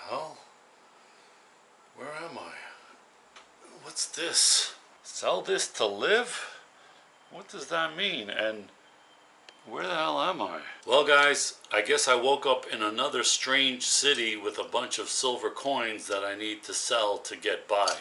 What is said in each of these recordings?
hell? Where am I? What's this? Sell this to live? What does that mean? And where the hell am I? Well guys, I guess I woke up in another strange city with a bunch of silver coins that I need to sell to get by.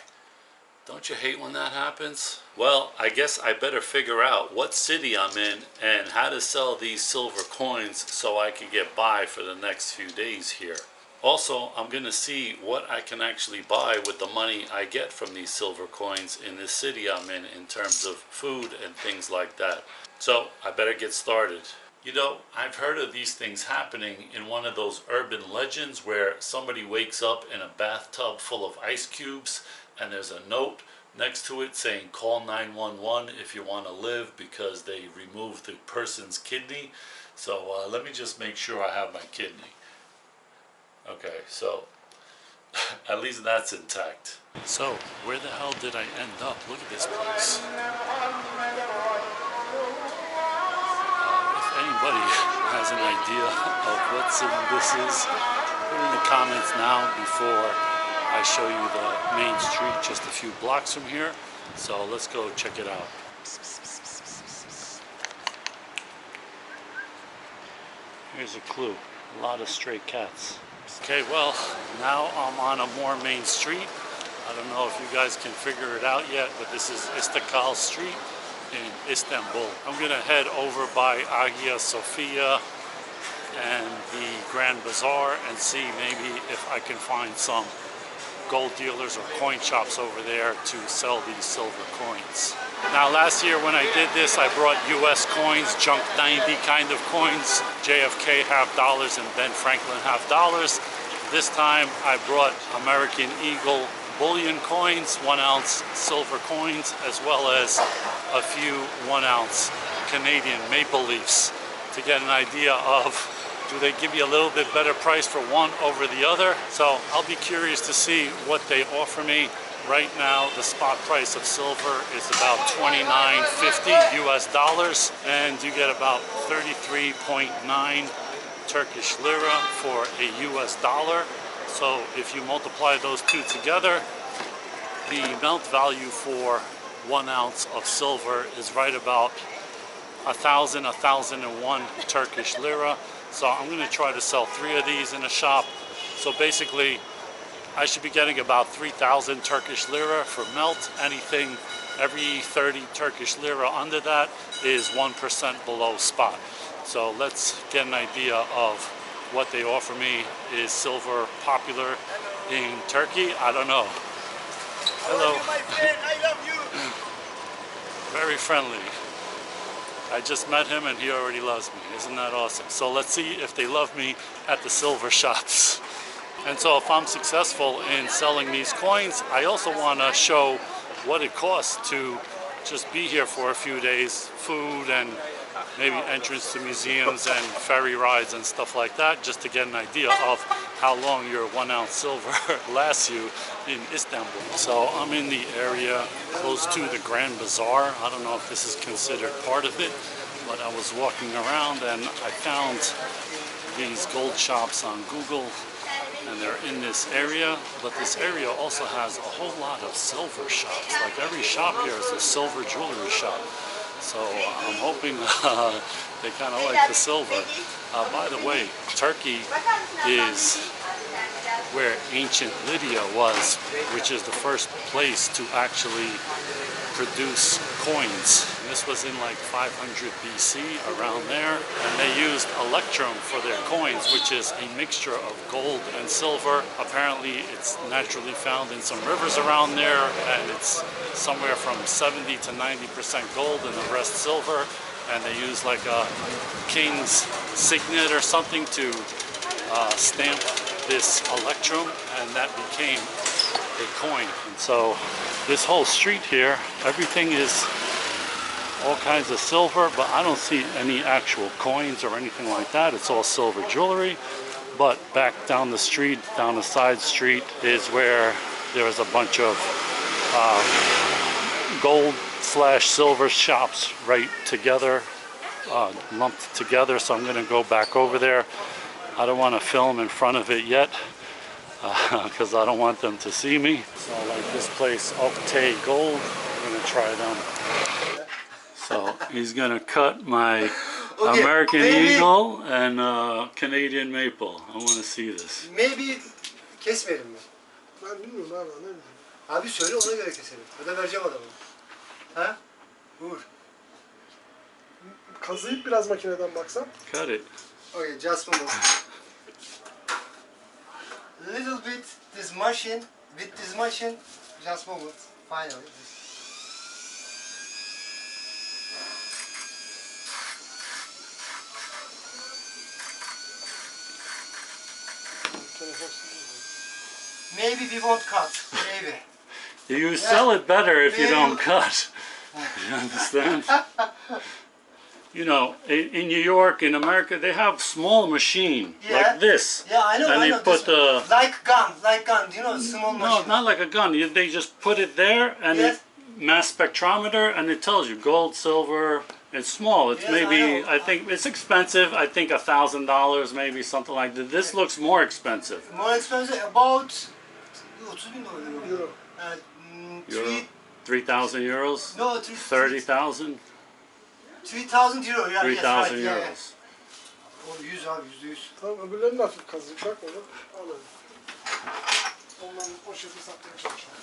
Don't you hate when that happens? Well, I guess I better figure out what city I'm in and how to sell these silver coins so I can get by for the next few days here. Also, I'm gonna see what I can actually buy with the money I get from these silver coins in this city I'm in terms of food and things like that. So I better get started. You know, I've heard of these things happening in one of those urban legends where somebody wakes up in a bathtub full of ice cubes and there's a note next to it saying call 911 if you want to live because they removed the person's kidney. So let me just make sure I have my kidney. Okay, so at least that's intact. So where the hell did I end up? Look at this place. If anybody has an idea of what city this is, put it in the comments now before I show you the main street just a few blocks from here. So let's go check it out. Here's a clue. A lot of stray cats. Okay, well, now I'm on a more main street. I don't know if you guys can figure it out yet, but this is Istanbul Street in Istanbul. I'm gonna head over by Hagia Sophia and the Grand Bazaar and see maybe if I can find some gold dealers or coin shops over there to sell these silver coins. Now last year when I did this, I brought US coins, junk 90 kind of coins, JFK $half and Ben Franklin $half. This time I brought American Eagle bullion coins, 1 ounce silver coins, as well as a few 1 ounce Canadian maple leafs to get an idea of, do they give you a little bit better price for one over the other? So I'll be curious to see what they offer me. Right now, the spot price of silver is about $29.50 US dollars, and you get about 33.9 Turkish lira for a US dollar. So if you multiply those two together, the melt value for 1 ounce of silver is right about 1,001 Turkish lira. So I'm going to try to sell 3 of these in a shop. So basically, I should be getting about 3,000 Turkish lira for melt. Anything, every 30 Turkish lira under that is 1% below spot. So let's get an idea of what they offer me. Is silver popular in Turkey? I don't know. Hello. My friend, I love you. Very friendly. I just met him and he already loves me. Isn't that awesome? So let's see if they love me at the silver shops. And so if I'm successful in selling these coins, I also want to show what it costs to just be here for a few days. Food and maybe entrance to museums and ferry rides and stuff like that, just to get an idea of how long your 1 ounce silver lasts you in Istanbul. So I'm in the area close to the Grand Bazaar. I don't know if this is considered part of it, but I was walking around and I found these gold shops on Google, and they're in this area. But this area also has a whole lot of silver shops. Like every shop here is a silver jewelry shop. So I'm hoping they kind of like the silver. By the way, Turkey is where ancient Lydia was, which is the first place to actually produce coins. And this was in like 500 BC, around there. And they used electrum for their coins, which is a mixture of gold and silver. Apparently it's naturally found in some rivers around there, and it's somewhere from 70 to 90% gold and the rest silver. And they use like a king's signet or something to stamp this electrum, and that became a coin. And so this whole street here, everything is all kinds of silver, but I don't see any actual coins or anything like that. It's all silver jewelry. But back down the street, down the side street, is where there's a bunch of gold / silver shops right together, lumped together. So I'm going to go back over there. I don't want to film in front of it yet, because I don't want them to see me. So like this place, Oktay Gold, I'm gonna try them. So he's gonna cut my Okay, American maybe, Eagle and Canadian Maple. I want to see this. maybe kesmeyelim mi? Ben bilmiyorum abi, ne bileyim. Abi söyle ona göre keselim. Öde vereceğim adamı. Ha? Uğur. Kazıyıp biraz makineden baksam. Cut it. Okay, just one more. Little bit this machine, with this machine, just moment. Finally. Maybe we won't cut. Maybe. You sell it better if you don't cut. You understand? You know, in New York, in America, they have small machine like this. Yeah, I know. And I they know. put the like gun. You know, small no, machine. not like a gun. They just put it there and Yes. it mass spectrometer and it tells you gold, silver. It's small. It's Yes, maybe I I think it's expensive. I think $1,000, maybe something like that. This looks more expensive. More expensive, about 30.000 euro. Euro? 3,000 euros? No, 30,000? 3,000 euro. Yeah, 3,000 yes, right, euros. O 100 abi, %100. Tamam, öbürlerini de hafif kazıyacak onu. Alalım. Ondan o şekilde satmaya çalışalım.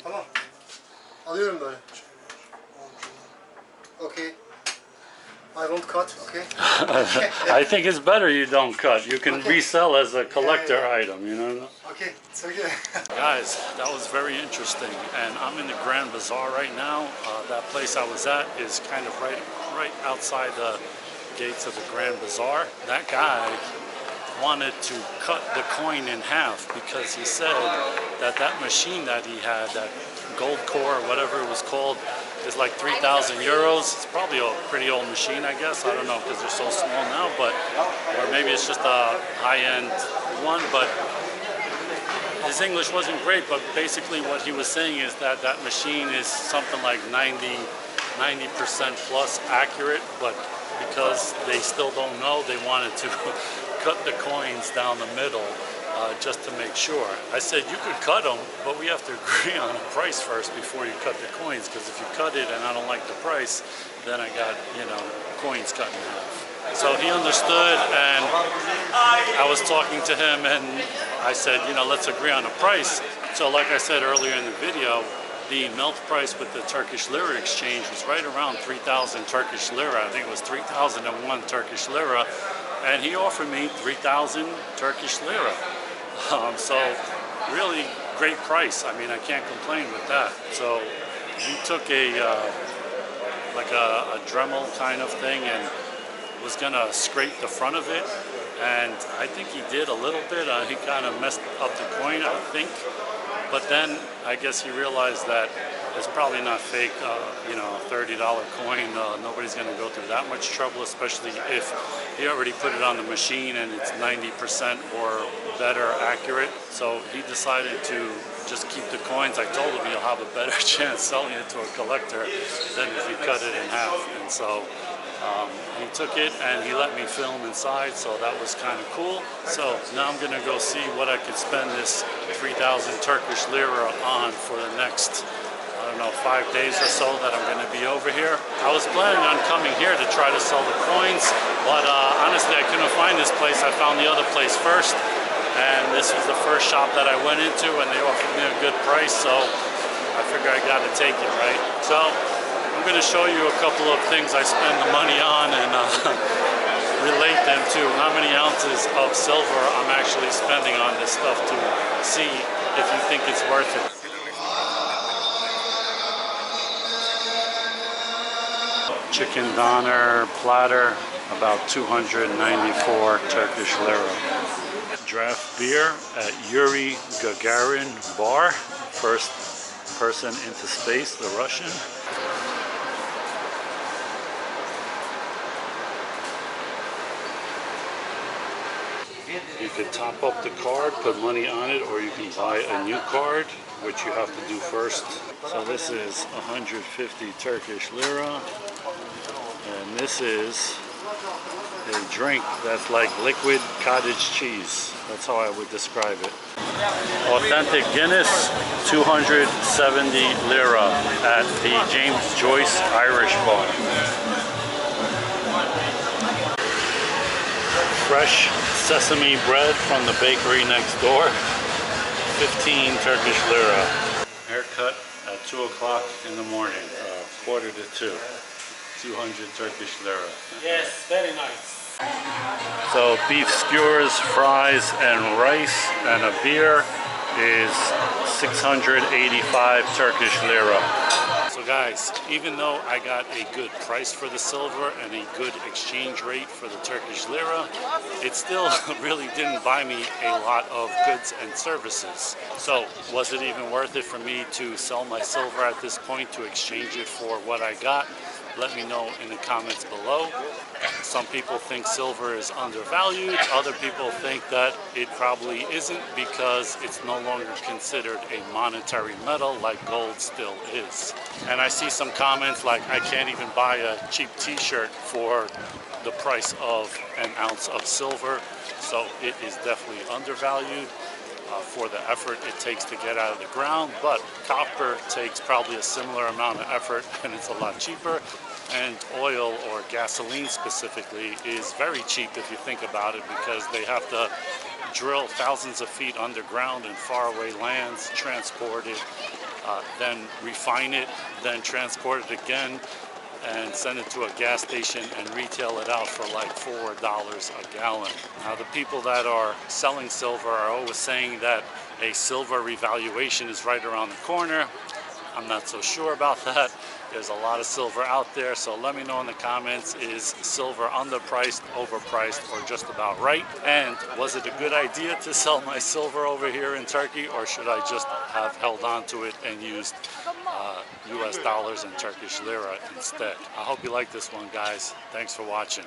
Tamam. Alıyorum böyle. Okay. I won't cut, okay? I think it's better you don't cut. You can Okay. resell as a collector Yeah. item, you know? Okay, it's okay. Guys, that was very interesting, and I'm in the Grand Bazaar right now. That place I was at is kind of right outside the gates of the Grand Bazaar. That guy wanted to cut the coin in half because he said that that machine that he had, that gold core or whatever it was called, is like 3,000 euros. It's probably a pretty old machine, I guess. I don't know because they're so small now, but or maybe it's just a high-end one. But his English wasn't great. But basically, what he was saying is that that machine is something like 90% plus accurate. But because they still don't know, they wanted to cut the coins down the middle. Just to make sure. I said you could cut them, but we have to agree on a price first before you cut the coins, because if you cut it and I don't like the price, then I got, you know, coins cut in half. So he understood, and I was talking to him and I said, you know, let's agree on a price. So like I said earlier in the video, the melt price with the Turkish lira exchange was right around 3,000 Turkish lira. I think it was 3,001 Turkish lira, and he offered me 3,000 Turkish lira. So really great price. I mean, I can't complain with that. So he took like a Dremel kind of thing and was gonna scrape the front of it, and I think he did a little bit. He kind of messed up the coin, I think. But then I guess he realized that it's probably not fake, you know, a $30 coin. Nobody's going to go through that much trouble, especially if he already put it on the machine and it's 90% or better accurate. So he decided to just keep the coins. I told him you'll have a better chance selling it to a collector than if you cut it in half. And so he took it and he let me film inside, so that was kind of cool. So now I'm going to go see what I could spend this 3,000 Turkish lira on for the next, I don't know, 5 days or so that I'm going to be over here. I was planning on coming here to try to sell the coins, but honestly I couldn't find this place. I found the other place first, and this was the first shop that I went into, and they offered me a good price, so I figure I got to take it, right? So I'm going to show you a couple of things I spend the money on and relate them to how many ounces of silver I'm actually spending on this stuff to see if you think it's worth it. Chicken doner platter, about 294 Turkish lira. Draft beer at Yuri Gagarin Bar, first person into space, the Russian. You could top up the card, put money on it, or you can buy a new card, which you have to do first. So this is 150 Turkish lira, and this is a drink that's like liquid cottage cheese. That's how I would describe it. Authentic Guinness, 270 lira at the James Joyce Irish Bar. Fresh sesame bread from the bakery next door, 15 Turkish lira. Haircut at 2 o'clock in the morning, quarter to 2, 200 Turkish lira. Yes, very nice. So beef skewers, fries, and rice, and a beer is 685 Turkish lira. So guys, even though I got a good price for the silver and a good exchange rate for the Turkish lira, it still really didn't buy me a lot of goods and services. So was it even worth it for me to sell my silver at this point to exchange it for what I got? Let me know in the comments below. Some people think silver is undervalued. Other people think that it probably isn't because it's no longer considered a monetary metal like gold still is. And I see some comments like I can't even buy a cheap t-shirt for the price of an ounce of silver. So it is definitely undervalued for the effort it takes to get out of the ground, but copper takes probably a similar amount of effort and it's a lot cheaper. And oil, or gasoline specifically, is very cheap if you think about it, because they have to drill thousands of feet underground in faraway lands, transport it, then refine it, then transport it again, and send it to a gas station and retail it out for like $4 a gallon. Now the people that are selling silver are always saying that a silver revaluation is right around the corner. I'm not so sure about that. There's a lot of silver out there, so let me know in the comments, is silver underpriced, overpriced, or just about right? And was it a good idea to sell my silver over here in Turkey, or should I just have held on to it and used US dollars and Turkish lira instead? I hope you like this one, guys. Thanks for watching.